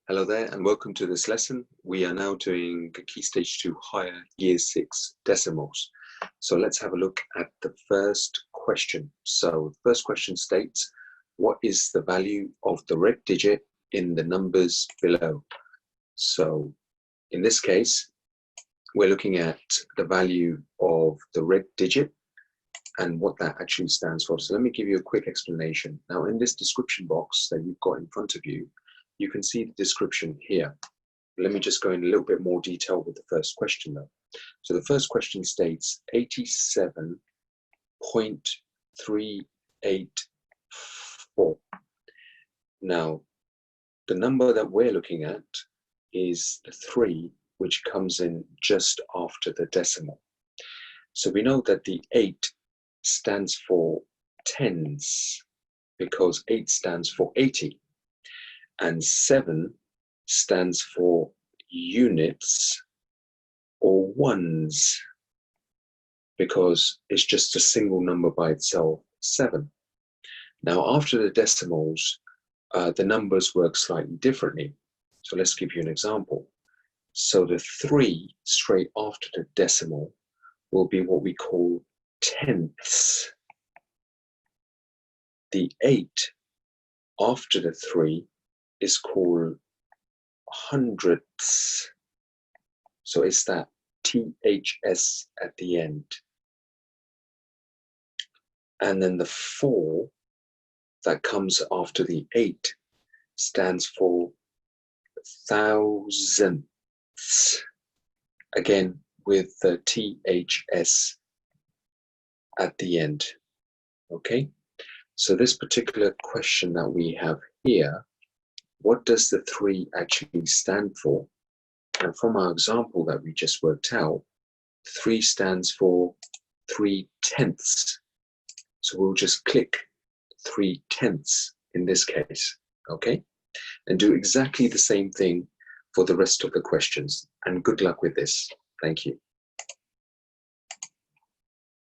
Hello there and welcome to this lesson. We are now doing Key Stage 2 Higher Year 6 Decimals. So let's have a look at the first question. So the first question states, what is the value of the red digit in the numbers below? So in this case, we're looking at the value of the red digit and what that actually stands for. So let me give you a quick explanation. Now in this description box that you've got in front of you, you can see the description here. Let me just go in a little bit more detail with the first question though. So the first question states 87.384. Now, the number that we're looking at is the 3, which comes in just after the decimal. So we know that the 8 stands for tens because 8 stands for 80. And 7 stands for units or ones because it's just a single number by itself, 7. Now after the decimals, the numbers work slightly differently. So let's give you an example. So the 3 straight after the decimal will be what we call tenths. The 8 after the 3 is called hundredths. So it's that THS at the end. And then the 4 that comes after the 8 stands for thousandths. Again, with the THS at the end. Okay? So this particular question that we have here, what does the 3 actually stand for? And from our example that we just worked out, 3 stands for 3/10. So we'll just click 3/10 in this case, okay? And do exactly the same thing for the rest of the questions. And good luck with this. Thank you.